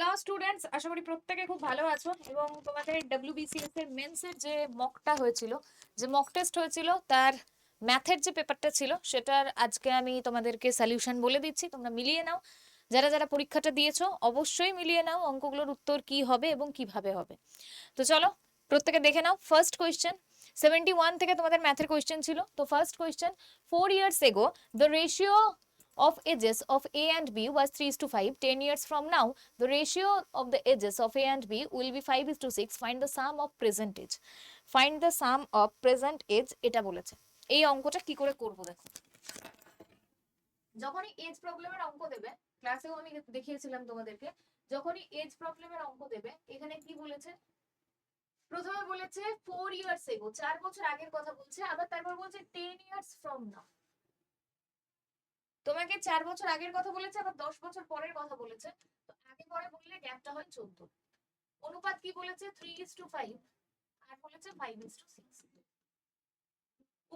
Hello students, আশা করি প্রত্যেকে খুব ভালো আছো এবং তোমাদের ডব্লিউবিসিএস এর মেন্স এর যে মকটা হয়েছিল, যে মক টেস্ট হয়েছিল, তার ম্যাথের যে পেপারটা ছিল সেটার আজকে আমি তোমাদেরকে সলিউশন বলে দিচ্ছি। তোমরা মিলিয়ে নাও, যারা যারা পরীক্ষাটা দিয়েছো অবশ্যই মিলিয়ে নাও অঙ্কগুলোর উত্তর কি হবে এবং কিভাবে হবে। তো চলো প্রত্যেকে দেখে নাও। ফার্স্ট কোয়েশ্চেন 71 থেকে তোমাদের ম্যাথের কোয়েশ্চেন ছিল। তো first question, 4 years ago the ratio of ages of A and B was 3:5. 10 years from now the ratio of the ages of A and B will be 5:6. Find the sum of present age. Find the sum of present age এটা বলেছে। এই অঙ্কটা কি করে করব দেখো। যখনই age প্রবলেমের অঙ্ক দেবে, ক্লাসেও আমি দেখিয়েছিলাম তোমাদেরকে, যখনই এজ প্রবলেমের অঙ্ক দেবে এখানে কি বলেছে, প্রথমে বলেছে 4 years ago, 4 বছর আগের কথা বলছে, আবার তারপর বলছে 10 years from now। তোমাকে 4 বছর আগের কথা বলেছে, আবার 10 বছর পরের কথা বলেছে। তো আগে পরে বললে গ্যাপটা হয় 14। অনুপাত কি বলেছে, 3:5, আর বলেছে 5:6।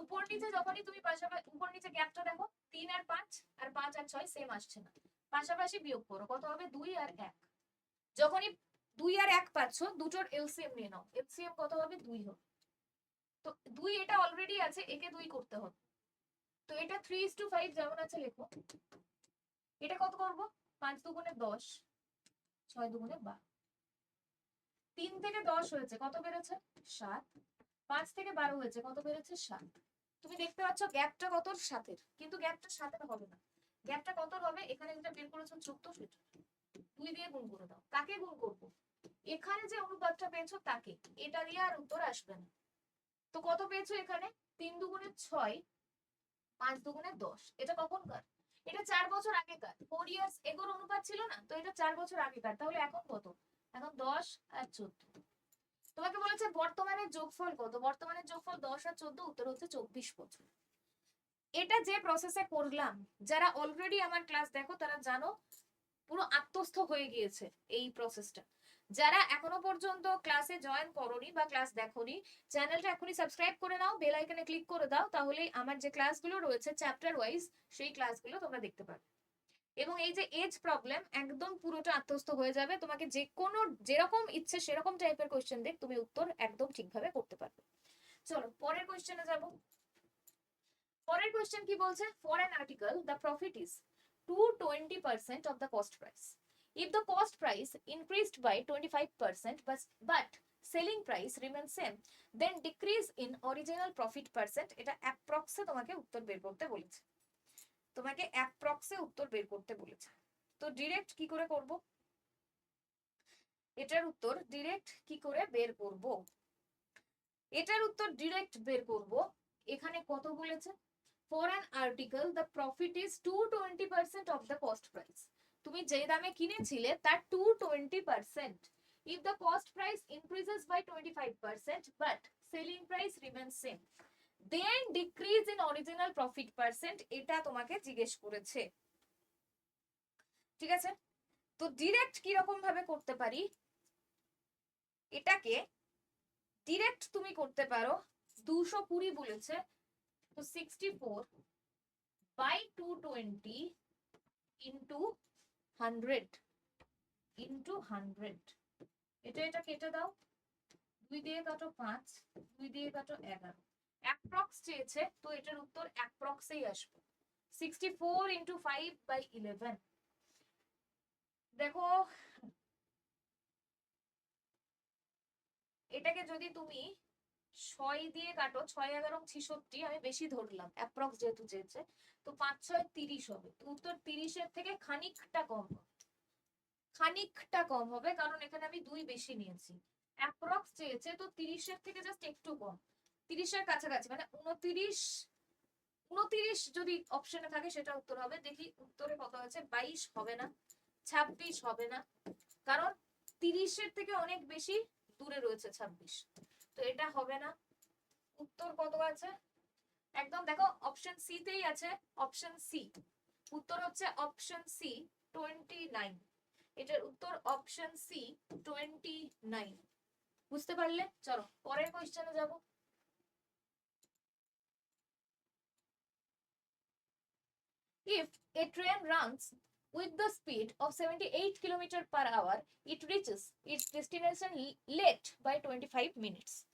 উপর নিচে যখনই তুমি পাশাপাশি উপর নিচে গ্যাপটা দেখো, 3 আর 5 আর 5 আর 6 সেম আসছে না, পাশাপাশি বিয়োগ করো, কত হবে 2 আর 1। যখনই 2 আর 1 পাচ্ছ, দুটোর এলসিএম নিয়ে নাও, এলসিএম কত হবে 2 হবে। তো 2 এটা অলরেডি আছে, একে 2 করতে হবে। তো এটা 3:5 যেমন আছে লেখো। এটা কত করব, 5 দুগুণে 10, 6 দুগুণে 12। 3 থেকে 10 হয়েছে, কত বেড়েছে 7। 5 থেকে 12 হয়েছে, কত বেড়েছে 7। তুমি দেখতে পাচ্ছ গ্যাপটা কত 7-এর, কিন্তু গ্যাপটা 7-এর হবে না। গ্যাপটা কত হবে, এখানে যেটা বের করেছো 14, সেটা 2 দিয়ে গুণ করে দাও। কাকে গুণ করব, এখানে যে অনুপাতটা পেয়েছো তাকে। এটা দিয়ে আর উত্তর আসবে না। তো কত পেয়েছো এখানে, 3 দুগুণে 6, 5 দুগুণে 10। এটা কখনকার, এটা 4 বছর আগেকার। 4 ইয়ার্স এগোর অনুপাত ছিল না, তো এটা 4 বছর আগেকার। তাহলে এখন কত, এখন 10 আর 14। তোমাকে বলেছে বর্তমানের যোগফল কত, বর্তমানের যোগফল 10 আর 14, উত্তর হচ্ছে 24 বছর। এটা যে প্রসেসে করলাম, যারা অলরেডি আমার ক্লাস দেখো তারা জানো, পুরো আত্মস্থ হয়ে গিয়েছে এই প্রসেসটা। যারা এখনো পর্যন্ত ক্লাসে জয়েন করোনি বা ক্লাস দেখোনি, চ্যানেলটা এখনই সাবস্ক্রাইব করে নাও, বেল আইকনে ক্লিক করে দাও, তাহলে আমার যে ক্লাসগুলো রয়েছে চ্যাপ্টার ওয়াইজ সেই ক্লাসগুলো তোমরা দেখতে পাবে। এবং এই যে এজ প্রবলেম একদম পুরোটা আত্মস্থ হয়ে যাবে, তোমাকে যে কোনো যেরকম ইচ্ছে সেরকম টাইপের কোশ্চেন দেখ, তুমি উত্তর একদম ঠিকভাবে করতে পারবে। চলো পরের কোশ্চেনে যাব। পরের কোশ্চেন কি বলছে, for an article the profit is 220% of the cost price. If the cost price increased by 25% but selling price remains same, then decrease in original profit percent. এটা অ্যাপ্রক্সে তোমাকে উত্তর বের করতে বলেছে, তোমাকে অ্যাপ্রক্সে উত্তর বের করতে বলেছে। তো ডিরেক্ট কি করে করব, এটার উত্তর ডিরেক্ট কি করে বের করব, এটার উত্তর ডিরেক্ট বের করব। এখানে কত বলেছে, for an article the profit is 220% of the cost price. তুমি যে দামে কিনেছিলে তার 220%। if the cost price increases by 25% but selling price remains same, then decrease in original profit percent. এটা তোমাকে জিজ্ঞেস করেছে, ঠিক আছে। তো ডিরেক্ট কি রকম ভাবে করতে পারি, এটাকে ডিরেক্ট তুমি করতে পারো, 220 বলেছে, তো 64 by 220 into 100 into 100। এটা কেটে দাও, 2 দিয়ে কাটো 5, 2 দিয়ে কাটো 11। অ্যাপ্রক্স চেয়েছে, তো এটার উত্তর অ্যাপ্রক্সেই আসবে। 64 into 5 by 11। দেখো এটাকে যদি তুমি 6 দিয়ে কাটো, 6 11 66, আমি বেশি ধরলাম অ্যাপ্রক্স যেহেতু চেয়েছে, তো 5 6 30 হবে। তো উত্তর 30-এর থেকে খানিকটা কম হবে, খানিকটা কম হবে, কারণ এখানে আমি 2 বেশি নিয়েছি। অ্যাপ্রক্স চেয়েছে, তো 30-এর থেকে জাস্ট একটু কম, 30-এর কাছাকাছি, মানে 29। 29 যদি অপশনে থাকে সেটা উত্তর হবে। দেখি উত্তরে কত আছে, 22 হবে না, 26 হবে না, কারণ 30-এর থেকে অনেক বেশি দূরে রয়েছে 26। তো এটা হবে না। উত্তর কত আছে, একদম দেখো অপশন সি তেই আছে, অপশন সি। উত্তর হচ্ছে অপশন সি 29। এটার উত্তর অপশন সি 29। বুঝতে পারলে, চলো পরের কোশ্চেনে যাব। If a train runs with the speed of 78 km per hour, it reaches its destination late by 25 minutes.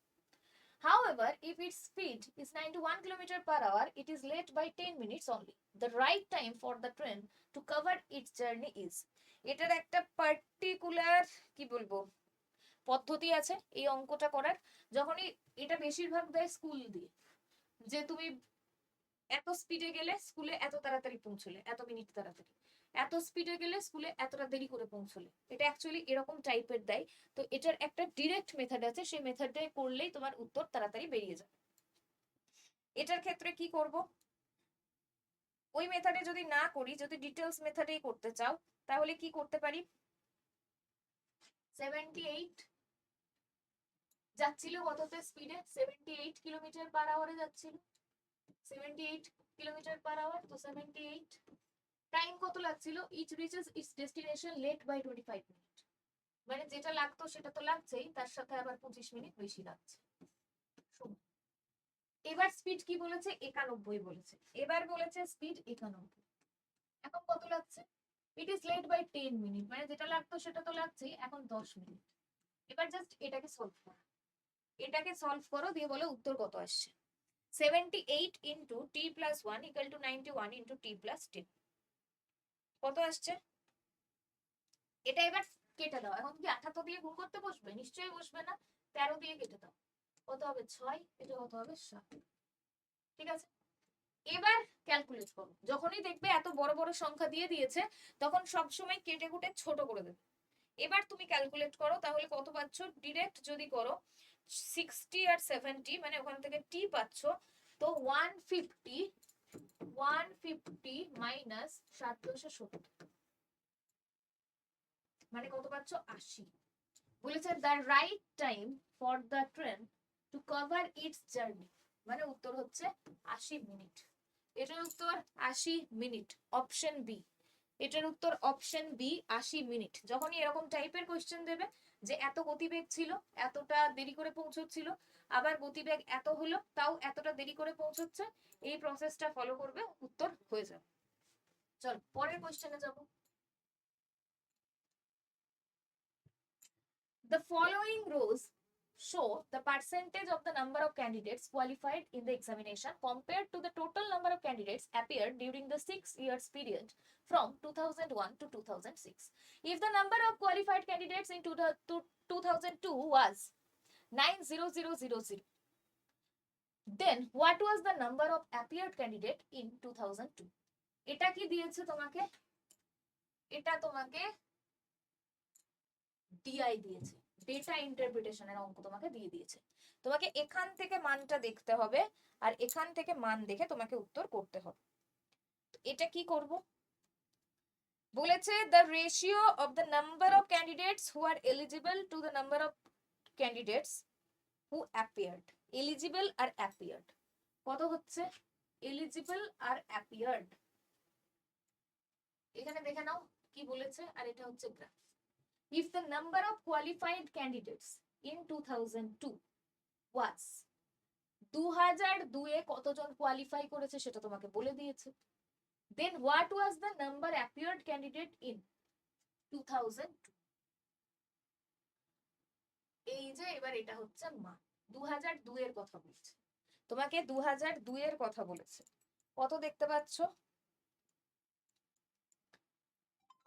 However, if its speed is 91 km per hour, it is late by 10 minutes only. The right time for the train to cover its journey is. এটার একটা particular কি বলবো পদ্ধতি আছে এই অঙ্কটা করার। যখনই এটা বেশিরভাগ দেয় স্কুল দিয়ে, যে তুমি এত স্পিডে গেলে স্কুলে এত তাড়াতাড়ি পৌঁছলে, এত মিনিট তাড়াতাড়ি, এত স্পিডে গেলে স্কুলে এতটা দেরি করে পৌঁছলে, এটা অ্যাকচুয়ালি এরকম টাইপের দেয়। তো এটার একটা ডিরেক্ট মেথড আছে, সেই মেথডে করলেই তোমার উত্তর তাড়াতাড়ি বেরিয়ে যাবে। এটার ক্ষেত্রে কি করব, ওই মেথডে যদি না করি, যদি ডিটেলস মেথডেই করতে চাও, তাহলে কি করতে পারি, 78 যাচ্ছিল কততে স্পিডে, 78 কিলোমিটার পার আওয়ারে যাচ্ছিল, 78 কিলোমিটার পার আওয়ার। তো 78 টাইম কত লাগছিল, each reaches its destination late by 25 minute, মানে যেটা লাগতো সেটা তো লাগছেই, তার সাথে আবার 25 মিনিট বেশি লাগছে। এবার স্পিড কি বলেছে, 91 বলেছে, এবার বলেছে স্পিড 91, এখন কত লাগছে, it is late by 10 minute, মানে যেটা লাগতো সেটা তো লাগছেই, এখন 10 মিনিট। এবার জাস্ট এটাকে সলভ করো, এটাকে সলভ করো, দিয়ে বলো উত্তর কত আসছে। 78 into T plus 1 equal to 91 into T plus 10, কত আসছে। এটা এবার কেটে দাও, এখন কি 78 দিয়ে গুণ করতে বসবে, নিশ্চয়ই বসবে না, 13 দিয়ে কেটে দাও, কত হবে 6, এটা কত হবে 7। ঠিক আছে, এবার ক্যালকুলেট করো, যখনই দেখবে এত বড় বড় সংখ্যা দিয়ে দিয়েছে তখন সবসময় কেটে কুটে ছোট করে দেবে। এবার তুমি ক্যালকুলেট করো, তাহলে কত পাচ্ছ, ডিরেক্ট যদি করো 60 আর 70, মানে ওখান থেকে টি পাচ্ছ, তো 150 মাইনাস 770, মানে কত পাচ্ছ 80। বলেছে the right time for the train to cover its journey, মানে উত্তর হচ্ছে 80 মিনিট। এটার উত্তর 80 মিনিট, অপশন বি। এটার উত্তর অপশন বি, 80 মিনিট। যখনই এরকম টাইপের কোশ্চেন দেবে যে এত গতিবেগ ছিল, এতটা দেরি করে পৌঁছচ্ছিল, আবার গতিবেগ এত হলো তাও এতটা দেরি করে পৌঁছচ্ছে, এই প্রসেসটা ফলো করবে, উত্তর হয়ে যাবে। চল পরের কোশ্চেনে যাব। The following rows show the percentage of the number of candidates qualified in the examination compared to the total number of candidates appeared during the 6 years period from 2001 to 2006. If the number of qualified candidates in 2002 was 90000, then what was the number of appeared candidate in 2002? এটা কি দিয়েছে তোমাকে, এটা তোমাকে DI দিয়েছে, data ইন্টারপ্রিটেশনের অঙ্ক তোমাকে দিয়ে দিয়েছে। তোমাকে এখান থেকে মানটা দেখতে হবে, আর এখান থেকে মান দেখে তোমাকে উত্তর করতে হবে। এটা কি করব, বলেছে the ratio of the number of candidates who are eligible to the number of candidates who appeared, eligible R appeared কত হচ্ছে, eligible আর appeared, এখানে দেখে নাও কি বলেছে, আর এটা হচ্ছে graph. If the number of qualified candidates in 2002 was, 2002 কতজন qualify করেছে সেটা তোমাকে বলে দিয়েছে, then what was the number appeared candidate in 2002? এই যে এবার এটা হচ্ছে মান, 2002 এর কথা বলছে তোমাকে, 2002 এর কথা বলেছে, কত দেখতে পাচ্ছ,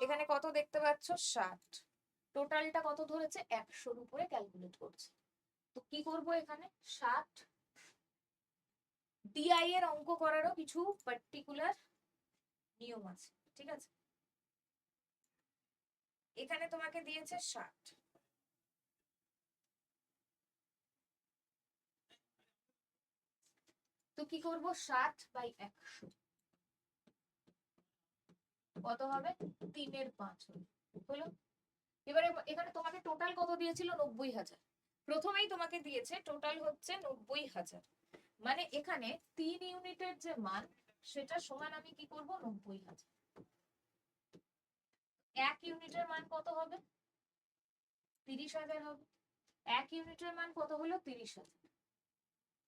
এখানে কত দেখতে পাচ্ছ 60, টোটালটা কত ধরেছে 100 এর উপরে ক্যালকুলেট করছে। তো কি করব, এখানে 60, ডিআই এর অঙ্ক করারও কিছু পার্টিকুলার নিয়ম আছে, ঠিক আছে। এখানে তোমাকে দিয়েছে 60, তো কি করব 60 বাই 100, কত হবে 3 এর 5 হলো। এবারে এখানে তোমাকে টোটাল কত দিয়েছিল 90,000, প্রথমেই তোমাকে দিয়েছে টোটাল হচ্ছে 90,000, মানে এখানে 3 ইউনিটের যে মান সেটা সমান আমি কি করব 90,000। 1 ইউনিটের মান কত হবে 30,000 হবে, 1 ইউনিটের মান কত হলো 30,000,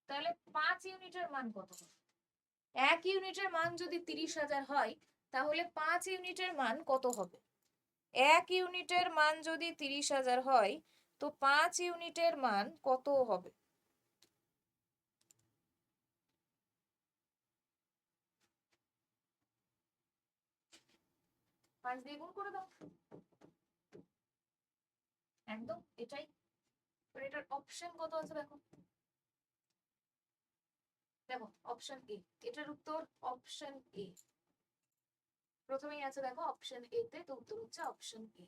তাহলে 5 ইউনিটের মান কত হবে, 1 ইউনিটের মান যদি 30,000 হয় তাহলে 5 ইউনিটের মান কত হবে? 1 ইউনিটের মান যদি 30,000 হয় তো 5 ইউনিটের মান কত হবে? পাঁচ দিয়ে গুণ করে দাও, একদম এটাই। এটার অপশন কত আছে দেখো, দেখো অপশন এ, এটার উত্তর অপশন এ। প্রথমেই আছে দেখো অপশন এ তে, তো উত্তর হচ্ছে অপশন এ।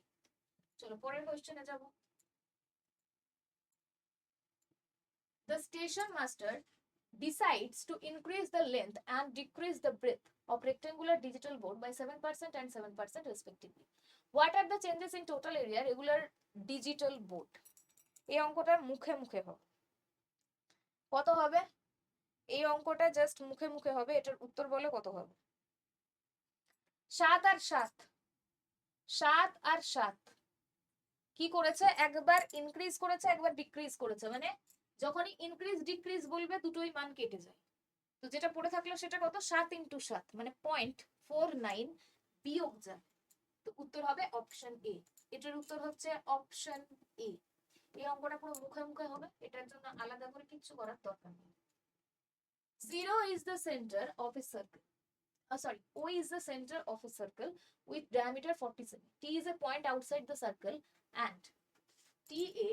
চলো পরের কোশ্চেনে যাব। The station master decides to increase the length and decrease the breadth of rectangular digital board by 7% and 7% respectively. What are the changes in total area regular digital board? এই অঙ্কটা মুখে মুখে হবে। কত হবে? এই অঙ্কটা জাস্ট মুখে মুখে হবে, এটার উত্তর বলে কত হবে? 7 আর 7, 7 আর 7 কি করেছে? একবার ইনক্রিজ করেছে, একবার ডিক্রিজ করেছে, মানে যখনই ইনক্রিজ ডিক্রিজ বলবে দুটোই মান কেটে যায়। তো যেটা পড়ে থাকলো সেটা কত? 7 ইন্টু 7 মানে 0.49 বিয়োগ যায়। তো উত্তর হবে অপশন এ। এটার উত্তর হচ্ছে অপশন এ। এই অঙ্কটা পুরো মুখে মুখে হবে, এটার জন্য আলাদা করে কিছু করার দরকার নেই। 0 is the center of a circle. Sorry, O is the center of a circle with diameter 40 cm. T is a point outside the circle and TA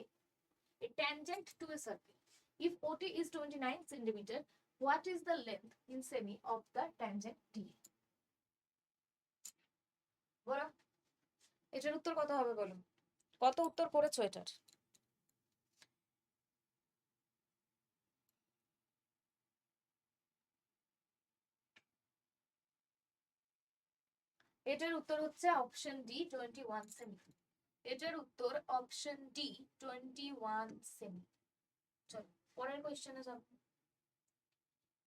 a tangent to a circle. If OT is 29 centimeter, what is the length in semi of the tangent T? বলো এটার উত্তর কত হবে বলো, কত উত্তর করেছো এটার? এটার উত্তর হচ্ছে অপশন ডি 21 সেমি। এটার উত্তর অপশন ডি 21 সেমি। চলো পরের কোশ্চেনে যাব।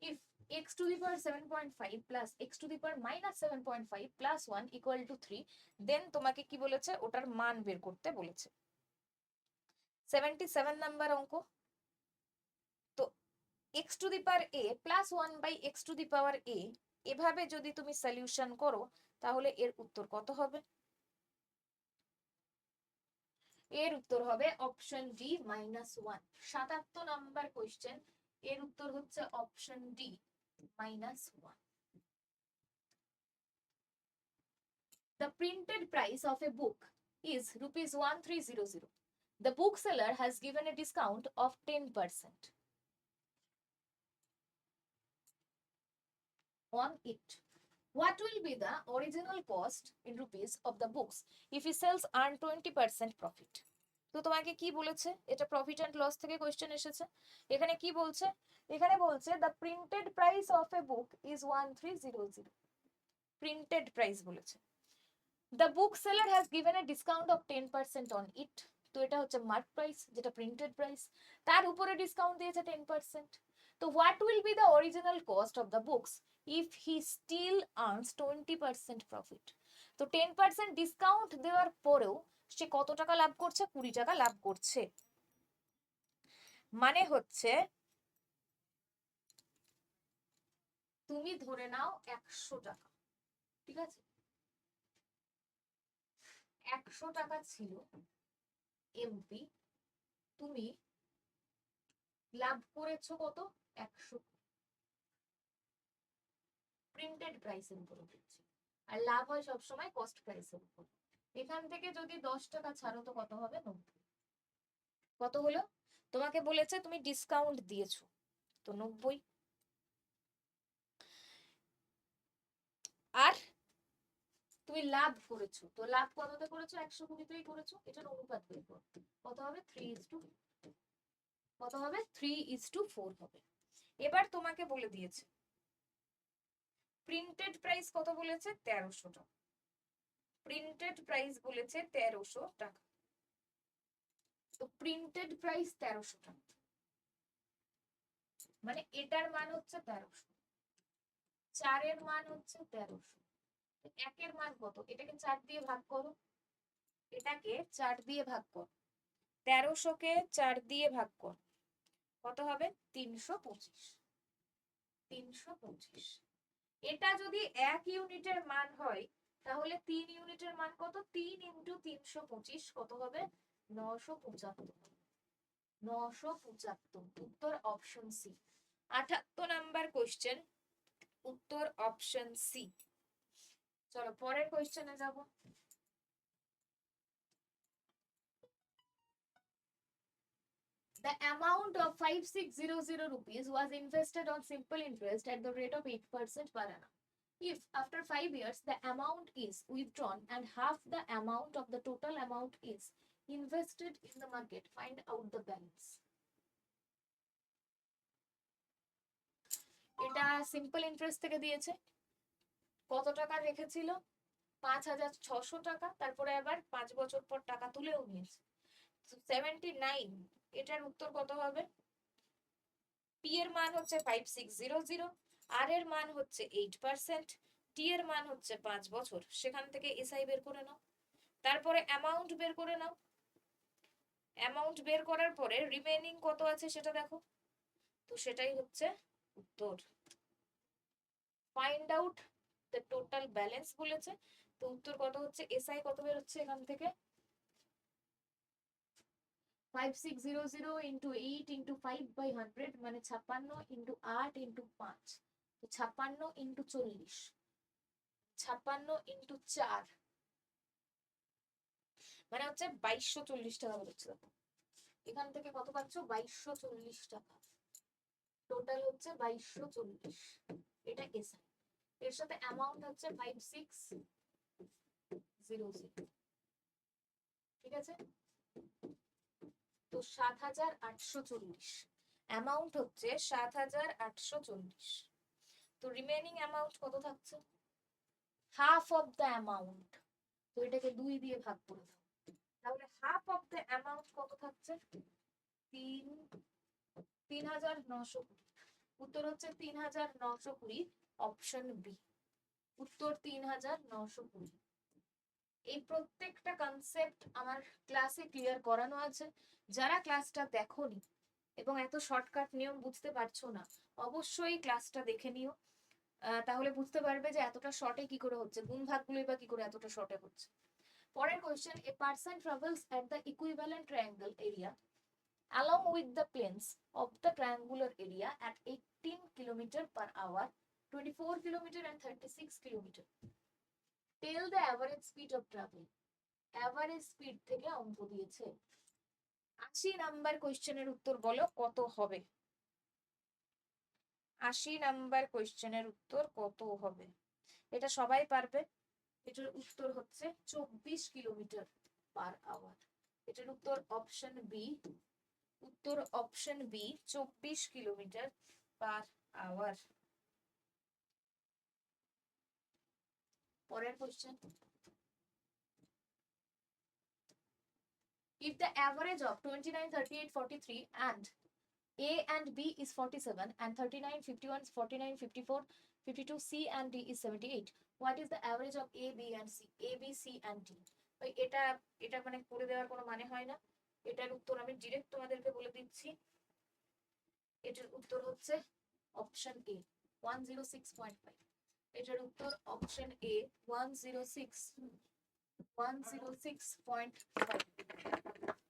If x to the power 7.5 plus x to the power minus 7.5 plus 1 equal to 3, then তোমাকে কি বলেছে? ওটার মান বের করতে বলেছে। 77 নাম্বার অঙ্ক। তো x to the power a plus 1 by x to the power a এভাবে যদি তুমি সলিউশন করো তাহলে এর উত্তর কত হবে? এর উত্তর হবে অপশন ডি -1। 77 নাম্বার কোশ্চেন, এর উত্তর হচ্ছে option D -1। The printed price of a book is ₹1300. The bookseller has given a discount of 10% on it. What will be the original cost in rupees of the books if he sells earn 20% profit? তো তোমাকে কি বলেছে? এটা profit and loss থেকে question এসেছে। এখানে কি বলছে? এখানে বলছে the printed price of a book is 1300। Printed price বলেছে। The book seller has given a discount of 10% on it. তো এটা হচ্ছে মার্ক প্রাইস, যেটা প্রিন্টেড প্রাইস, তার উপরে ডিসকাউন্ট দিয়েছে 10%। তো what will be the original cost of the books if he still earns 20% profit? তো 10% ডিসকাউন্ট দেওয়ার পরেও সে কত টাকা লাভ করছে? 20 টাকা লাভ করছে। মানে হচ্ছে তুমি ধরে নাও 100 টাকা, ঠিক আছে? 100 টাকা ছিল এমপি, তুমি লাভ করেছো কত? 100। প্রিন্টেড প্রাইসের উপর দিচ্ছি, আর লাভ হয় সবসময় কস্ট প্রাইসের উপর। এখান থেকে যদি 10 টাকা ছাড়ো তো কত হবে? 90। কত হলো? তোমাকে বলেছে তুমি ডিসকাউন্ট দিয়েছো, তো 90। আর তুমি লাভ করেছো, তো লাভ কততে করেছো? 120তেই করেছো। এটার অনুপাত বের করো, কত হবে? 3:4। কত হবে? 3:4 হবে। এবার তোমাকে বলে দিয়েছে প্রিন্টেড প্রাইস কত বলেছে? 1300 টাকা। প্রিন্টেড প্রাইস বলেছে 1300 টাকা। তো প্রিন্টেড প্রাইস 1300 টাকা, মানে এটার মান হচ্ছে 1300, 4 এর মান হচ্ছে 1300, 1 এর মান কত? এটাকে 4 দিয়ে ভাগ করো, এটাকে 4 দিয়ে ভাগ করো, 1300 কে 4 দিয়ে ভাগ করো, কত হবে? 325। 325। এটা যদি 1 ইউনিটের মান হয় তাহলে 3 ইউনিটের মান কত? 3 ইন্টু 325 কত হবে? 975। 975 উত্তর অপশন সি। 78 নাম্বার কোশ্চেন, উত্তর অপশন সি। চলো পরের কোশ্চেনে যাব। The amount of 5600 rupees was invested on simple interest at the rate of 8% per annum. If after 5 years the amount is withdrawn and half the amount of the total amount is invested in the market, find out the balance. এটা simple interest থেকে দিয়েছে। কত টাকা রেখেছিল? 5600 টাকা। তারপরে আবার 5 বছর পর টাকা তুলেও নিয়েছে। 79। এটার উত্তর কত হবে? পি এর মান হচ্ছে 5600, আর এর মান হচ্ছে 8%, টি এর মান হচ্ছে 5 বছর। সেখান থেকে এসআই বের করে নাও, তারপরে অ্যামাউন্ট বের করে নাও। অ্যামাউন্ট বের করার পরে রিমেইনিং কত আছে সেটা দেখো, তো সেটাই হচ্ছে উত্তর। Find out the total balance বলেছে, তো উত্তর কত হচ্ছে? এসআই কত বের হচ্ছে এখান থেকে? 5600 ইন্টু 8 ইন্টু 5/100 মানে 56 ইন্টু 8 ইন্টু 5, তো 56 ইন্টু 40, 56 ইন্টু 4 মানে হচ্ছে 2240 টাকা বেরোচ্ছে। এখান থেকে কত পাচ্ছ? 2240 টাকা। টোটাল হচ্ছে 2240। এটা এসআই, এর সাথে অ্যামাউন্ট হচ্ছে 5600। ঠিক আছে, তো 7840 অ্যামাউন্ট হচ্ছে 7840। তো রিমেইনিং অ্যামাউন্ট কত থাকছে? হাফ অফ দ্য অ্যামাউন্ট, তো এটাকে 2 দিয়ে ভাগ করে দাও, তাহলে হাফ অফ দ্য অ্যামাউন্ট কত থাকছে? 3920। উত্তর হচ্ছে 3920, অপশন বি। উত্তর 3920। এই প্রত্যেকটা কনসেপ্ট আমার ক্লাসে ক্লিয়ার করানো আছে। যারা ক্লাসটা দেখোনি এবং এত শর্টকাট নিয়ম বুঝতে পারছো না, অবশ্যই ক্লাসটা দেখে নিও, তাহলে বুঝতে পারবে যে এতটা শর্টে কি করে হচ্ছে, গুণ ভাগগুলোই বা কি করে এতটা শর্টে হচ্ছে। পরের question, a person travels at the equivalent triangle area along with the planes of the triangular area at 18 km/h, 24 km and 36 km. Tell the average speed of travel. Average speed থেকে অঙ্ক দিয়েছে। 80 নাম্বার কোশ্চেনের উত্তর বলো কত হবে? 80 number কোশ্চেনের উত্তর কত হবে? এটা সবাই পারবে। এটার উত্তর হচ্ছে 24 km/h। এটার উত্তর অপশন বি। উত্তর অপশন বি, 24 km/h। পরের question, if the average of 29, 38, 43 and A and B is 47 and 39, 51, 49, 54, 52, C and D is 78, what is the average of A, B and C? A, B, C and D। ভাই এটা এটা মানে করে দেওয়ার কোনো মানে হয় না। এটার উত্তর আমি ডিরেক্ট তোমাদেরকে বলে দিচ্ছি। এটার উত্তর হচ্ছে অপশন এ, 106.5। এটার উত্তর অপশন এ, 106.5।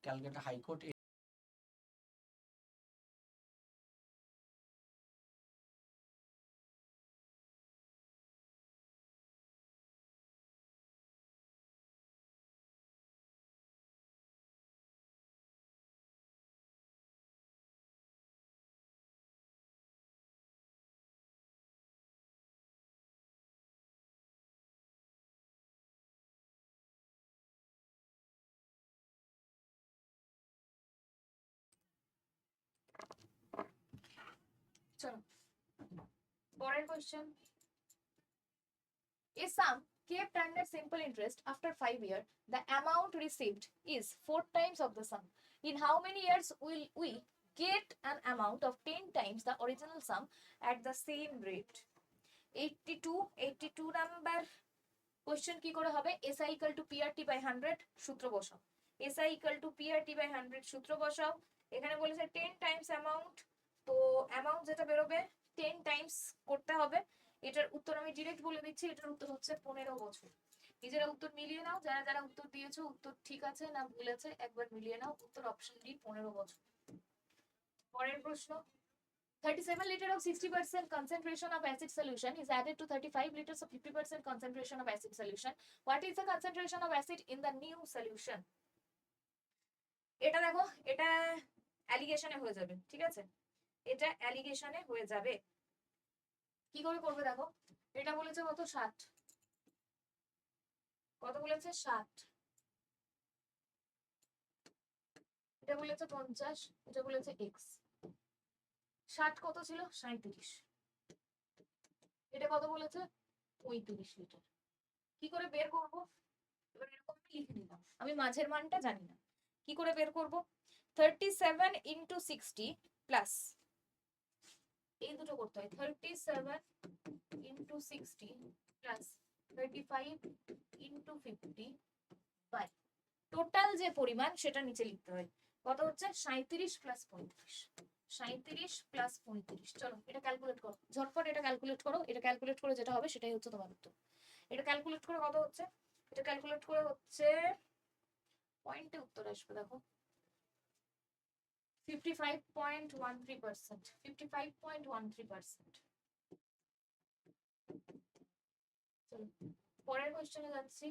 ক্যালকাটা হাইকোর্ট চলো পরের question, a sum kept under simple interest after 5 years, the amount received is 4 times of the sum. In how many years will we get an amount of 10 times the original sum at the same rate? 82 number question কি করে হবে? SI equal to PRT by 100 সূত্র বসাও। SI equal to PRT by 100 সূত্র বসাও। এখানে বলেছে 10 Times amount, তো অ্যামাউন্ট যেটা বেরোবে 10 টাইমস করতে হবে। এটার উত্তর আমি ডিরেক্ট বলে দিচ্ছি, এটার উত্তর হচ্ছে 15 বছর। নিজেরা উত্তর মিলিয়ে নাও, যারা যারা উত্তর দিয়েছো উত্তর ঠিক আছে না ভুল আছে একবার মিলিয়ে নাও। উত্তর অপশন ডি 15 বছর। পরের প্রশ্ন, 37 liters of 60% concentration of acid solution is added to 35 liters of 50% concentration of acid solution. What is the concentration of acid in the new solution? এটা দেখো, এটা অ্যালিগেশনে হয়ে যাবে, ঠিক আছে, এটা অ্যালিগেশনে হয়ে যাবে। কি করে করবে দেখো, এটা বলেছে কত 60, কত বলেছে 60, এটা বলেছে 50, এটা বলেছে x। 60 কত ছিল 37, এটা কত বলেছে 35 লিটার। কি করে বের করব, এবার এরকম আমি লিখে নিলাম, আমি মাঝের মানটা জানি না, কি করে বের করব, 37 ইন্টু 60 প্লাস এই দুটো করতে হয়, 37 into 60 plus 35 into 50 by total যে পরিমাণ সেটা নিচে লিখতে হয়, কত হচ্ছে 37 প্লাস 35, 37 প্লাস 35। চলো এটা ক্যালকুলেট করো ঝটপট, এটা ক্যালকুলেট করো, এটা ক্যালকুলেট করে যেটা হবে সেটাই হচ্ছে তোমার উত্তর। এটা ক্যালকুলেট করে কত হচ্ছে, এটা ক্যালকুলেট করে হচ্ছে পয়েন্টে উত্তর আসবে দেখো 55.13%, 55.13%। চলো পরের কোশ্চেনে যাচ্ছি।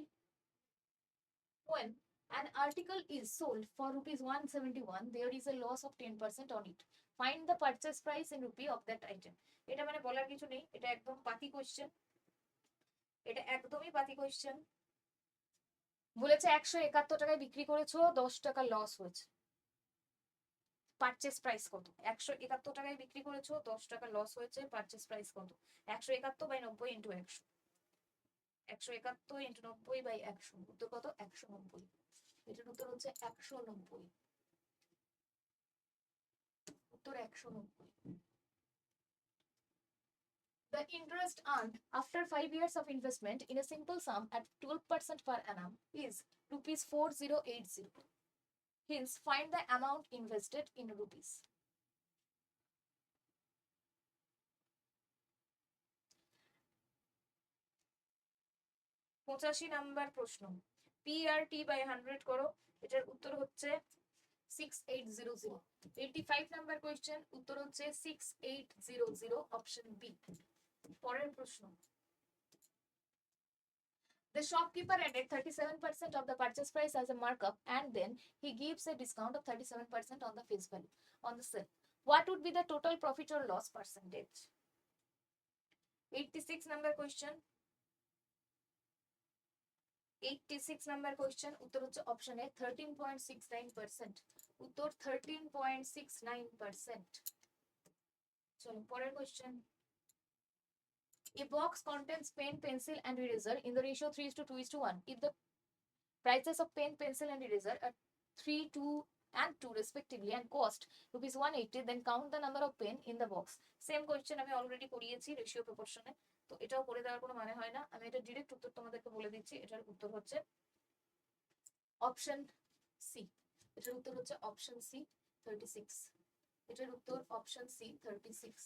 When an article is sold for rupees 171, there is a loss of 10% on it. Find the purchase price in rupee of that item. এটা মানে বলার কিছু নেই, এটা একদম পাতি কোশ্চেন, এটা একদমই পাতি কোশ্চেন। বলেছে 171 টাকায় বিক্রি করেছো, 10 টাকা লস হয়েছে। পারচেস প্রাইস কত, 171 টাকায় বিক্রি করেছো, 10 টাকা লস হয়েছে, পারচেস প্রাইস কত, 171 বাই 90 ইন্টু 100, 171 ইন্টু 90 বাই 100, উত্তর কত 190। এটার উত্তর হচ্ছে 190, উত্তর 190। The interest earned after 5 years of investment in a simple sum at 12% per annum is rupees 4080. Hence, find the amount invested in rupees. পঁচাশি নাম্বার প্রশ্ন, PRT বাই 100 করো, এটার উত্তর হচ্ছে 6800। 85 নাম্বার কোয়েশ্চেন, উত্তর হচ্ছে 6800, অপশন বি। পরের প্রশ্ন, the shopkeeper added 37% of the purchase price as a markup and then he gives a discount of 37% on the face value on the sale. What would be the total profit or loss percentage? 86 number question, 86 number question, উত্তর হচ্ছে option A 13.69%, উত্তর 13.69%। চলো পরের question, a box contains pen, pencil and eraser in the ratio 3:2:1. If the prices of pen, pencil and eraser are 3, 2 and 2 respectively and cost rupees 180, then count the number of pen in the box. Same question আমি already করিয়েছি ratio প্রপোর্শনে, তো এটাও করে দেওয়ার কোনো মানে হয় না, আমি এটা ডিরেক্ট উত্তর তোমাদেরকে বলে দিচ্ছি। এটার উত্তর হচ্ছে অপশন সি, এটার উত্তর হচ্ছে অপশন সি 36, এটার উত্তর অপশন সি 36।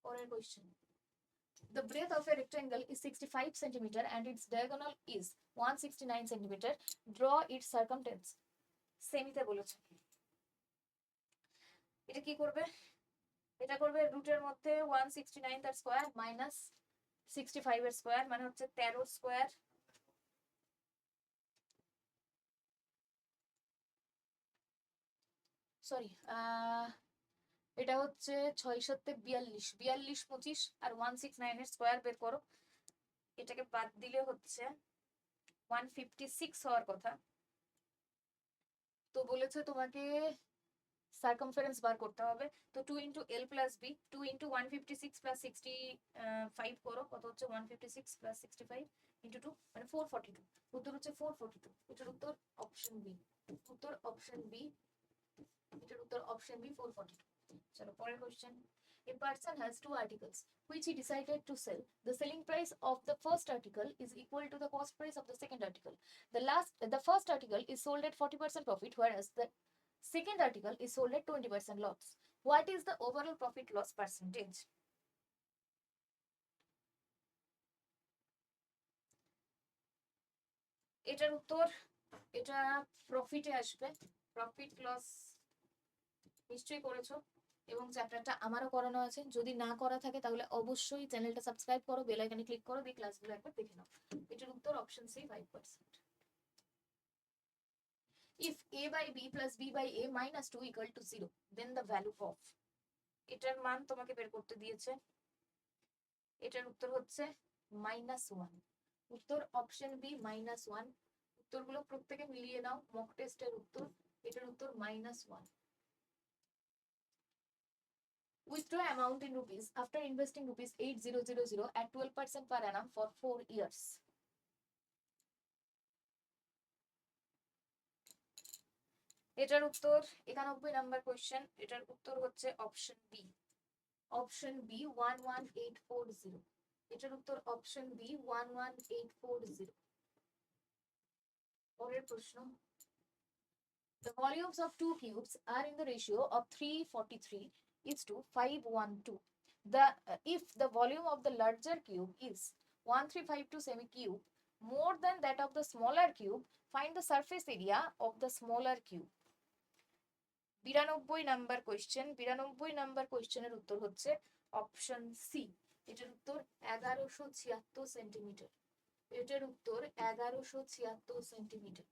পরের question, the breadth of a rectangle is 65 centimeter and its diagonal is 169 centimeter. Draw its circumference. সেমিতে বলেছে, এটা কি করবে, এটা করবে রুটের মধ্যে 169 তার স্কয়ার মাইনাস 65 এর স্কয়ার, মানে হচ্ছে 13 স্কয়ার, সরি এটা হচ্ছে 6 7 42, 42 25 আর 169 এর স্কয়ার বের করো, এটাকে বাদ দিলে হচ্ছে 156 হওয়ার কথা। তো বলেছে তোমাকে সার্কামফারেন্স বার করতে হবে, তো 2 into L plus B, 2 into 156 plus 65 করো, কত হচ্ছে 156 প্লাস 65 ইন্টু 2 মানে 442, উত্তর হচ্ছে 442। এটার উত্তর অপশন বি, উত্তর অপশন বি, এটার উত্তর অপশন বি 442। চলো পরের question, a person has two articles which he decided to sell. The selling price of the first article is equal to the cost price of the second article. The first article is sold at 40% profit, whereas the second article is sold at 20% loss. What is the overall profit loss percentage? এটার উত্তর, এটা প্রফিটে আসবে, profit loss নিশ্চয়ই করেছো এবং চ্যাপ্টারটা আমারও করানো আছে। যদি না করা থাকে তাহলে অবশ্যই চ্যানেলটা সাবস্ক্রাইব করো, বেল আইকনে ক্লিক করো, দিয়ে ক্লাসগুলো একবার দেখে নাও। এটার উত্তর option C 5%। If a by b plus b by a minus 2 equal to 0, then the value of, এটার মান তোমাকে বের করতে দিয়েছে। এটার উত্তর হচ্ছে -1। উত্তর অপশন বি -1। উত্তরগুলো প্রত্যেকে মিলিয়ে নাও, মক টেস্টের উত্তর। এটার উত্তর -1। Withdraw amount in rupees after investing rupees 8000 at 12% per annum for 4 years. এটার উত্তর 91 নাম্বার কোশ্চেন। এটার উত্তর হচ্ছে অপশন বি, অপশন বি 11840। এটার উত্তর অপশন বি 11840। পরের প্রশ্ন, the volumes of two cubes are in the ratio of 343:512. If the volume of the larger cube is 1352 semi-cube more than that of the smaller cube, find the surface area of the smaller cube. 92 number question. 92 number কোশ্চেনের উত্তর হচ্ছে option C. এটার উত্তর 1176 centimetre. এটার উত্তর 1176 centimetre.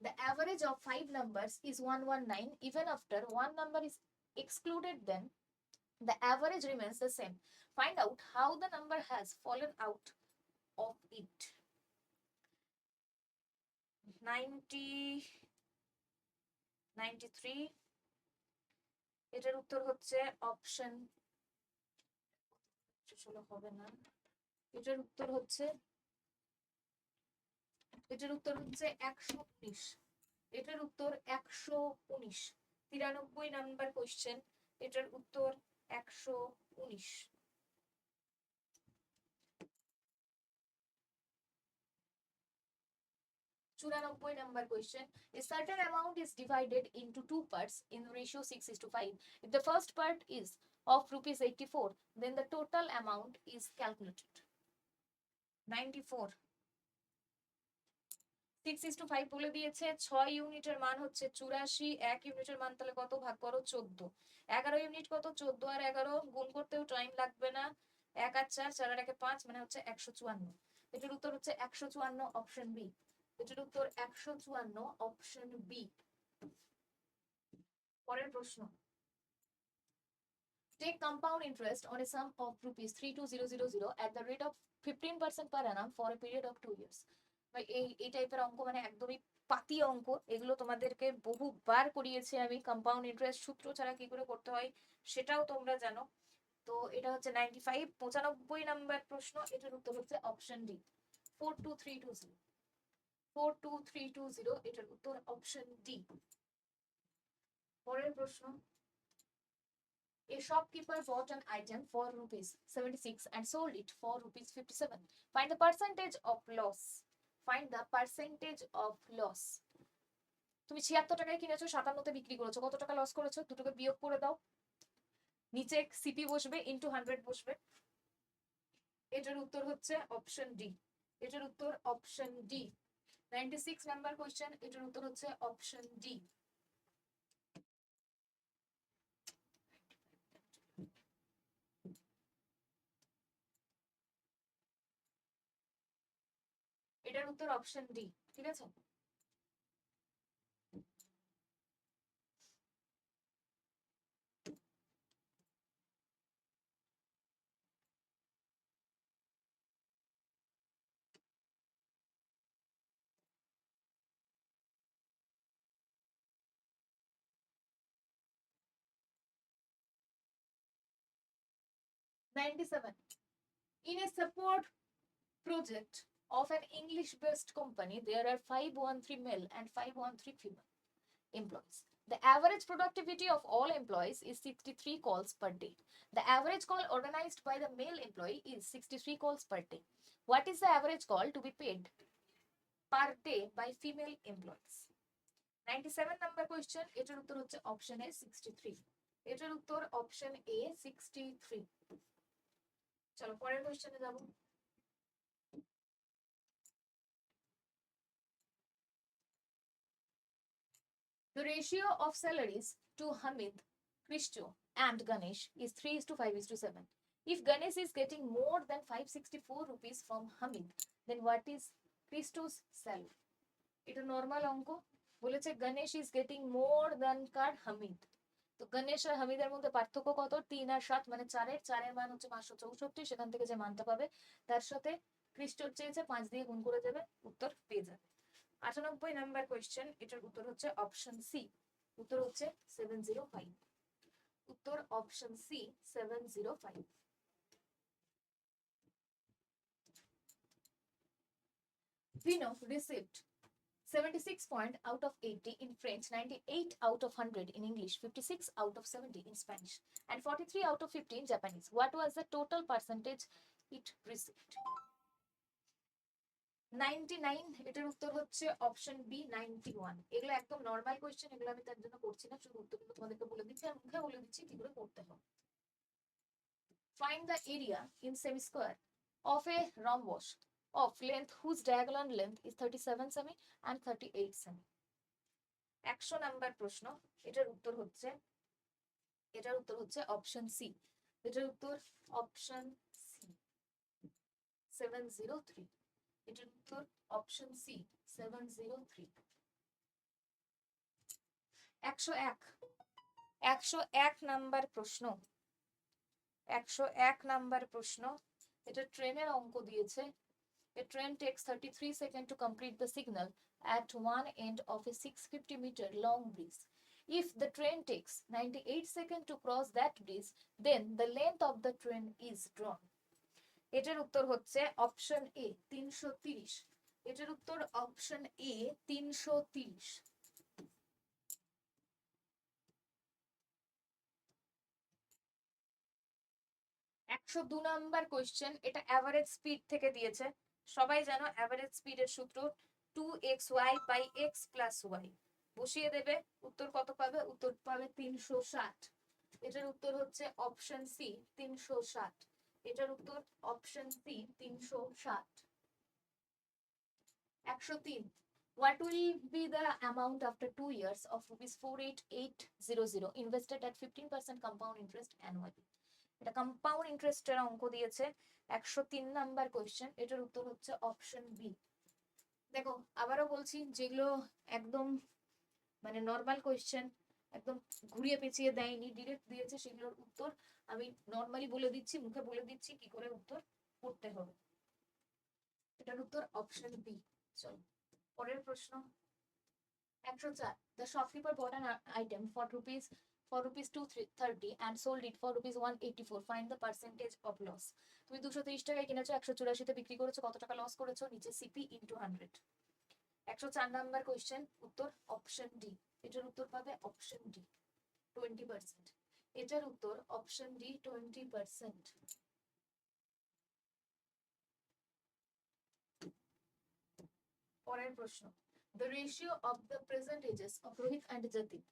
The average of 5 numbers is 119. Even after one number is excluded, then the average remains the same. Find out how the number has fallen out of it. 93। এটার উত্তর হচ্ছে option, হবে না। এটার উত্তর হচ্ছে 119। এটার উত্তর 119। 93 নাম্বার কোশ্চেন। এটার উত্তর 119। 94 number question. A certain amount is divided into two parts in the ratio 6:5. If the first part is of rupees 84, then the total amount is calculated. 94। 6:5 বলে দিয়েছে। 6 ইউনিটের মান হচ্ছে 84। 1 ইউনিটের মান তাহলে কত, ভাগ করো 14। 11 ইউনিট কত, 14 আর 11 গুণ করতেও টাইম লাগবে না। 1 আর 4, 4 আর 1 5, মানে হচ্ছে 154। এটার উত্তর হচ্ছে 154, অপশন বি। এটার উত্তর 154, অপশন বি। পরের প্রশ্ন, take compound interest on a sum of rupees 32000 at the rate of 15% per annum for a period of 2 years. এই টাইপের অঙ্ক মানে একদমই পাতি অঙ্ক। এগুলো তোমাদেরকে বহুবার করিয়েছি আমি। কম্পাউন্ড ইন্টারেস্ট সূত্র ছাড়া কি করে করতে হয় সেটাও তোমরা জানো। তো এটা হচ্ছে 95। 95 নাম্বার প্রশ্ন। এটার উত্তর হচ্ছে অপশন ডি, 42320। 42320, এটার উত্তর অপশন ডি। পরের প্রশ্ন, a shopkeeper bought an item for rupees 76 and sold it for rupees 57. Find the percentage of loss. Find the percentage of loss. তুমি 76 টাকায় কিনেছো, 57 বিক্রি করেছো, কত টাকা লস করেছো? দুটোকে বিয়োগ করে দাও, নিচে সিপি বসবে, ইনটু 100 বসবে। এটার উত্তর হচ্ছে অপশন ডি। এটার উত্তর অপশন ডি। 96 number question. এটার উত্তর হচ্ছে অপশন ডি। এটার উত্তর অপশন ডি। ঠিক আছে। In a support project of an English-based company, there are 513 male and 513 female employees. The average productivity of all employees is 63 calls per day. The average call organized by the male employee is 63 calls per day. What is the average call to be paid per day by female employees? 97 number question. এটার উত্তর হচ্ছে option A 63। এটার উত্তর option A 63। চলো পরের কোশ্চেনে যাব। The ratio of salaries to Hamid, Krishto, and Ganesh is 3:5:7. If Ganesh is getting more than 564 rupees from Hamid, then what is Krishto's salary? এটা নর্মাল অঙ্ক। বলেছে Ganesh is getting more than কার হামিদ। তো গণেশ আর হামিদের মধ্যে পার্থক্য কত? 3 আর 7, মানে 4-এর মান হচ্ছে 564। সেখান থেকে যে মানটা পাবে তার সাথে ক্রিস্টোর চেয়েছে 5 দিয়ে গুণ করে দেবে, উত্তর পেয়ে যাবে। 98 নাম্বার কোয়েশ্চেন, এটার উত্তর হচ্ছে অপশন সি। উত্তর হচ্ছে 705। উত্তর option C 705। Vino received 76 point out of 80 in French, 98 out of 100 in English, 56 out of 70 in Spanish, and 43 out of 50 in Japanese. What was the total percentage it received? 99, এটার উত্তর হচ্ছে option B 91। এগুলো একদম normal question, এগুলো আমি তার জন্য করছি না, শুধু উত্তরগুলো তোমাদেরকে বলে দিচ্ছি আর মুখে বলে দিচ্ছি কি করে করতে হবে। Find the area in semi square of a rhombus of length whose diagonal length is 37 semi and 38 semi. 100 number প্রশ্ন, এটার উত্তর হচ্ছে অপশন সি। এটার উত্তর অপশন সি 703। এটার উত্তর অপশন সি 703। 101 নাম্বার প্রশ্ন, 101 নাম্বার প্রশ্ন, এটা ট্রেনের অঙ্ক দিয়েছে। A train takes 33 seconds to complete the signal at one end of a 650-meter long bridge. If the train takes 98 seconds to cross that bridge, then the length of the train is drawn. এটার উত্তর হচ্ছে option A 330। এটার উত্তর option A 330। 102 number question, এটা average speed থেকে দিয়েছে। সবাই জানো অ্যাভারেজ স্পিডের সূত্র 2xy by x plus y। বসিয়ে দেবে, উত্তর কত পাবে? উত্তর পাবে 360। এটার উত্তর হচ্ছে অপশন সি 360। এটার উত্তর option C 360। 103, what will be the amount after 2 years of rupees 48800 invested at 15% compound interest annually? এটা কম্পাউন্ড ইন্টারেস্টের অঙ্ক দিয়েছে। 103 নাম্বার কোশ্চেন, এটার উত্তর হচ্ছে অপশন বি। দেখো আবারও বলছি, যেগুলো একদম মানে নর্মাল কোশ্চেন, একদম ঘুরিয়ে পেঁচিয়ে দেয়নি, ডিরেক্ট দিয়েছে, সেগুলোর উত্তর আমি নর্মালি বলে দিচ্ছি, মুখে বলে দিচ্ছি কি করে উত্তর করতে হবে। এটার উত্তর অপশন বি। চলো পরের প্রশ্ন। 104, the shopkeeper bought an item for rupees 230 and sold it for rupees 184. Find the percentage of loss. তুমি 230 টাকায় কিনেছো, 184 তে বিক্রি করেছো, কত টাকা লস করেছো? নিচে সিপি ইনটু 100। 104 নাম্বার কোশ্চেন, উত্তর অপশন ডি। এটার উত্তর পাবে অপশন ডি 20%। এটার উত্তর অপশন ডি 20%। পরের প্রশ্ন, the ratio of the present ages of Rohit and Jatin.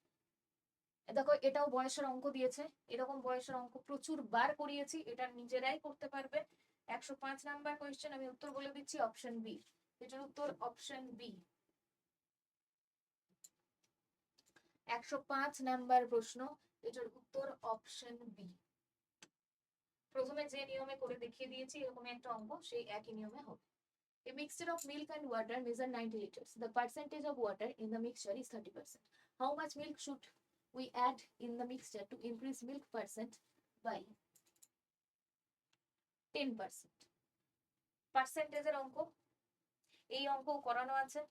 দেখো এটাও বয়সের অঙ্ক দিয়েছে, এরকম বয়সের অঙ্ক প্রচুর বার করিয়েছি, এটা নিজেরাই করতে পারবে। 105 নাম্বার কোয়েশ্চেন, আমি উত্তর বলে দিচ্ছি অপশন বি। এটার উত্তর অপশন বি। 105 নাম্বার প্রশ্ন, এটার উত্তর অপশন বি। প্রথমে যে নিয়মে করে দেখিয়ে দিয়েছি এরকম একটা অঙ্ক, সেই একই নিয়মে হবে। A mixture of milk and water measure 90 liters. The percentage of water in the mixture is 30%. How much milk should we add in the mixture to increase milk percent by 10%? পার্সেন্টেজের অঙ্ক, এই অঙ্ক করানো আছে।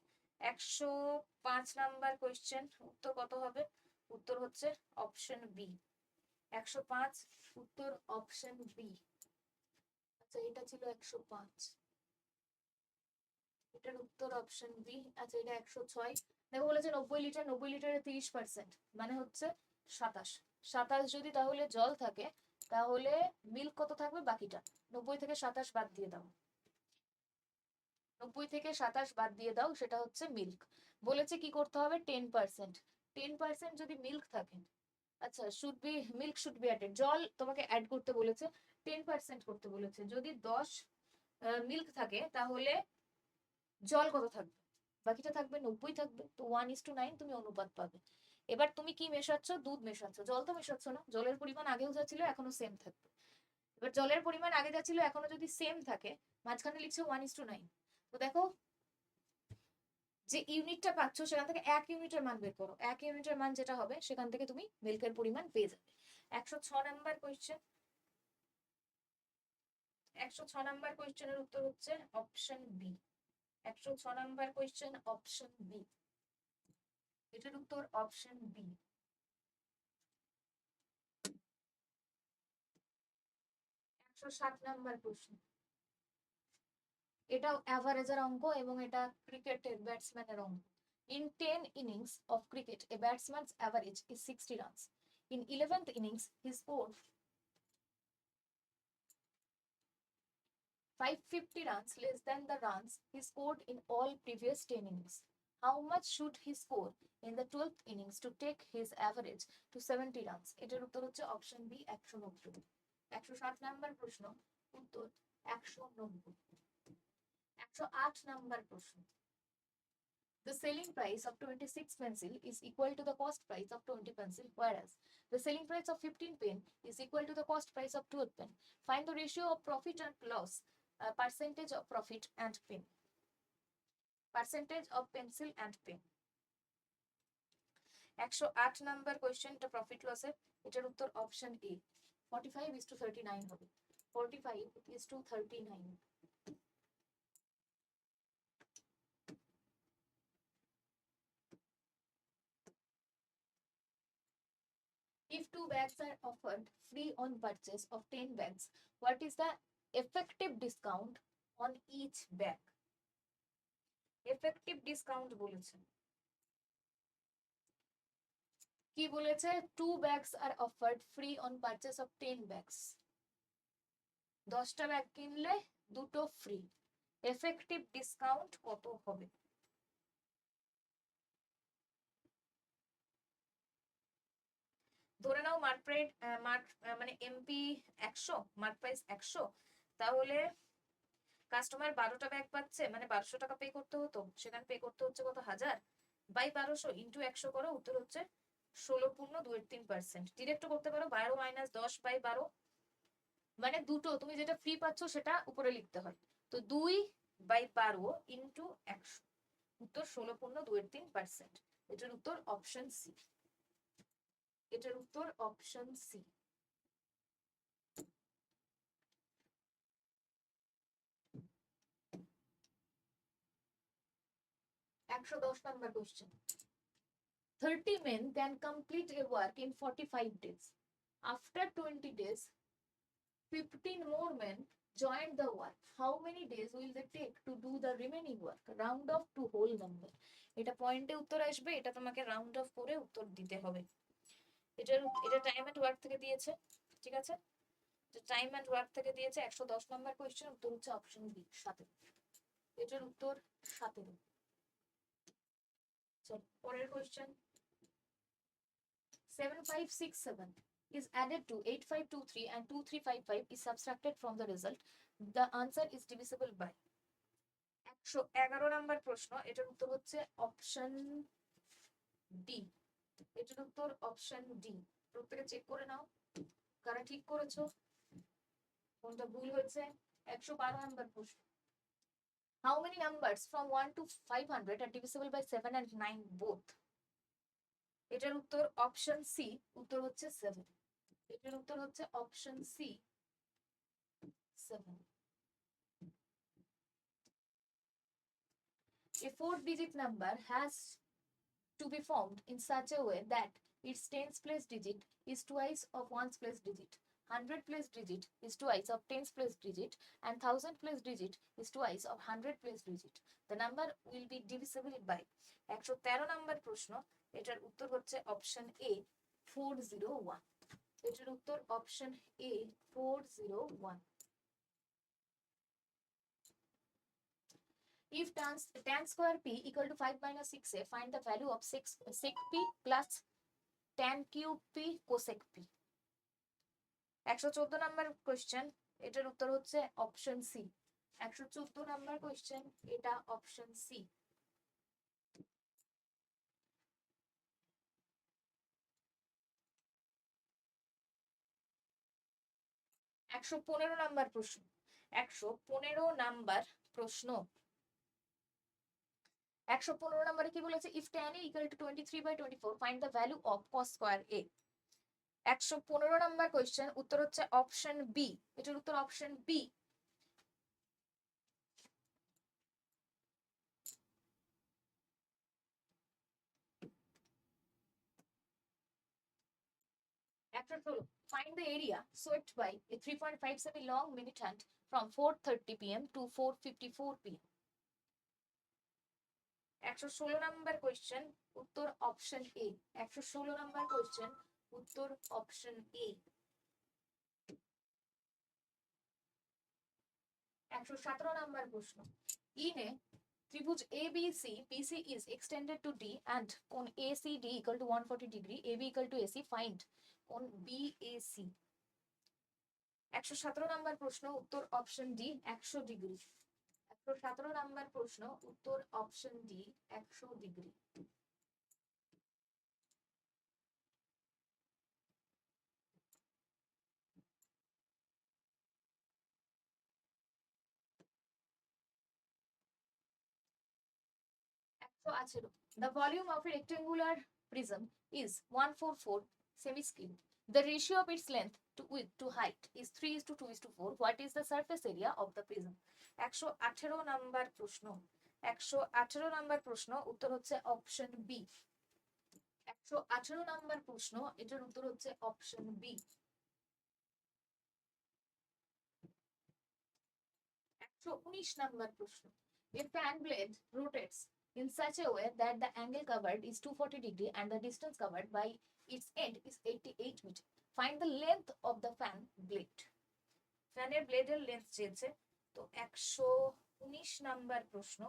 105 নাম্বার কোয়েশ্চেন, উত্তর কত হবে? উত্তর হচ্ছে অপশন বি। 105 উত্তর অপশন বি। আচ্ছা এটা ছিল 105, এটার উত্তর অপশন বি। আচ্ছা এটা 106। দেখো বলেছে 90 লিটার, 90 লিটারে 30% মানে হচ্ছে 27। 27 যদি তাহলে জল থাকে, তাহলে মিল্ক কত থাকবে? বাকিটা 90 থেকে 27 বাদ দিয়ে দাও, 90 থেকে 27 বাদ দিয়ে দাও, সেটা হচ্ছে মিল্ক। বলেছে কি করতে হবে? 10%। 10% যদি মিল্ক থাকে, আচ্ছা মিল্ক শুড বি অ্যাডেড, জল তোমাকে অ্যাড করতে বলেছে, 10% করতে বলেছে। যদি 10 মিল্ক থাকে তাহলে জল কত থাকবে? বাকিটা থাকবে 90 থাকবে, তো 1:9 তুমি অনুপাত পাবে। এবার তুমি কি মেশাচ্ছ? দুধ মেশাচ্ছ, জল তো মেশাচ্ছ না। জলের পরিমাণ আগেও যা ছিল এখনো সেম থাকবে। এবার জলের পরিমাণ আগে যা ছিল এখনো যদি সেম থাকে, মাঝখানে লিখছো 1:9, তো দেখো যে ইউনিটটা পাচ্ছ সেখান থেকে 1 ইউনিটের মান বের করো। 1 ইউনিটের মান যেটা হবে সেখান থেকে তুমি মিল্কের পরিমাণ পেয়ে যাবে। 106 নাম্বার কোয়েশ্চেন। 106 নাম্বার কোয়েশ্চেনের উত্তর হচ্ছে option B. 106 number question option B, এটার উত্তর অপশন বি। 107 নাম্বার প্রশ্ন, এটাও অ্যাভারেজের অঙ্ক এবং এটা ক্রিকেটের ব্যাটসম্যানের অঙ্ক। In 10 innings of cricket, a batsman's average is 60 runs. In 11th innings, he scored 550 runs, less than the runs he scored in all previous 10 innings. How much should he score in the 12th innings to take his average to 70 runs? এটার উত্তর হচ্ছে option B 190। 107 number প্রশ্ন, উত্তর 190। 108 number প্রশ্ন, the selling price of 26 pencil is equal to the cost price of 20 pencil, whereas the selling price of 15 pen is equal to the cost price of 12 pen. Find the ratio of profit and loss, percentage of profit and pen, percentage of pencil and pen. 108 number question, এটা profit লসের। এটার উত্তর option A 45:39 হবে। 45:39। If 2 bags are offered free on purchase of 10 bags, what is the effective discount on each bag? Effective discount বলেছে, কি বলেছে? 2 bags are offered free on purchase of 10 bags, 10টা bag কিনলে দুটো ফ্রি। এফেক্টিভ ডিসকাউন্ট কত হবে? ধরে নাও mark price মানে এমপি 100, মার্ক প্রাইস 100, তাহলে কাস্টমার 12টা ব্যাগ পাচ্ছে, মানে 1200 টাকা পে করতে হতো, সেখানে পে করতে হচ্ছে কত? 1000 বাই 1200 ইন্টু 100 করো, উত্তর হচ্ছে 16.23%। ডিরেক্টও করতে পারো, 12 মাইনাস 10 বাই 12, মানে দুটো তুমি যেটা ফ্রি পাচ্ছ সেটা উপরে লিখতে হয়। তো 2/12 ইন্টু 100, উত্তর 16.23%। এটার উত্তর অপশন সি। এটার উত্তর option C. 110 number question, 30 men can complete a work in 45 days. After 20 days, 15 more men join the work. How many days will they take to do the remaining work? Round off to whole number. এটা পয়েন্টে উত্তর আসবে, এটা তোমাকে round of করে উত্তর দিতে হবে। এটা টাইম এন্ড ওয়ার্ক থেকে দিয়েছে, ঠিক আছে? টাইম এন্ড ওয়ার্ক থেকে দিয়েছে। 110 নাম্বার কোশ্চেন, উত্তর হচ্ছে অপশন বি 17। এটার উত্তর 17। চল পরের question, 7567 is added to 8523 and 2355 is subtracted from the result. The answer is divisible by। 111 number প্রশ্ন, এটার উত্তর হচ্ছে অপশন ডি। এটার উত্তর অপশন ডি। প্রত্যেকে চেক করে নাও কারা ঠিক করেছো, কোনটা ভুল হয়েছে। 112 নাম্বার প্রশ্ন, how many numbers from 1 to 500 are divisible by 7 and 9 both? এটার উত্তর অপশন সি, উত্তর হচ্ছে 7। এটার উত্তর হচ্ছে option C 7। A 4-digit number has to be formed in such a way that its tens place digit is twice of ones place digit, 100 place digit is twice of tens place digit, and 1000 place digit is twice of 100 place digit. The number will be divisible by। 113 number প্রশ্ন, এটার উত্তর হচ্ছে option A 401। এটার উত্তর option A 401। If tan square p equal to 5 minus 6a, find the value of sec p plus tan cube p cosec p। 114 number question, এটার উত্তর হচ্ছে option C. 114 number question, এটা অপশন সি। 115 নাম্বার প্রশ্ন, 115 number প্রশ্ন, 115 নম্বরে কি বলেছে, if tan A equal to 23/24 find the value of cos square A। 115 number question, উত্তর হচ্ছে অপশন বি, এটার উত্তর option B. Find the area swept by a 3.5 semi long militant from 4:30 p.m. to 4:54 p.m. 116 number question, উত্তর option A. 116 number question, উত্তর option A. 117 number প্রশ্ন, in a ত্রিভুজ ABC BC is extended to D and কোণ ACD equal to 140 degree, AB equal to AC, find কোণ BAC। 117 number প্রশ্ন, উত্তর option D 100 degree. 117 number প্রশ্ন, উত্তর option D 100 degree. The volume of a rectangular prism is 144 semi-square. The ratio of its length to width to height is 3:2:4. What is the surface area of the prism? 118 number প্রশ্ন, 118 number প্রশ্ন, উত্তর হচ্ছে option B. 118 number প্রশ্ন, এটার উত্তর হচ্ছে option B. 119 number প্রশ্ন, a fan blade rotates in such a way that the angle covered is 240 degree and the distance covered by its end is 88 meter. Find the length of the fan blade. ফ্যানের ব্লেডের length চেয়েছে, তো 119 number প্রশ্ন,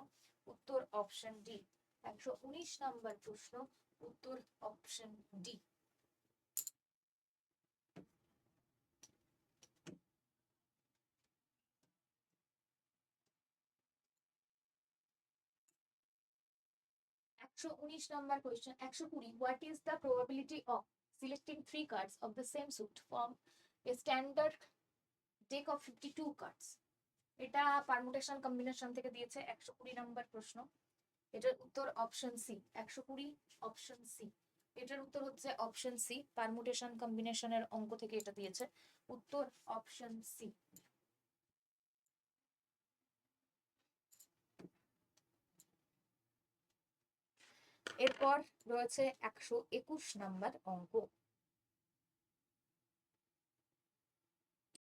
উত্তর option D. 119 number প্রশ্ন, উত্তর option D. Number question, 120, what is the probability of selecting 3 cards of the same suit from a standard deck of 52 cards? এটা permutation combination থেকে দিয়েছে। 120 নাম্বার প্রশ্ন, এটার উত্তর অপশন সি। 120 অপশন সি, এটার উত্তর হচ্ছে অপশন সি। পারমুটেশন কম্বিনেশনের অঙ্ক থেকে এটা দিয়েছে, উত্তর অপশন সি। এরপর রয়েছে 121 নাম্বার অঙ্ক।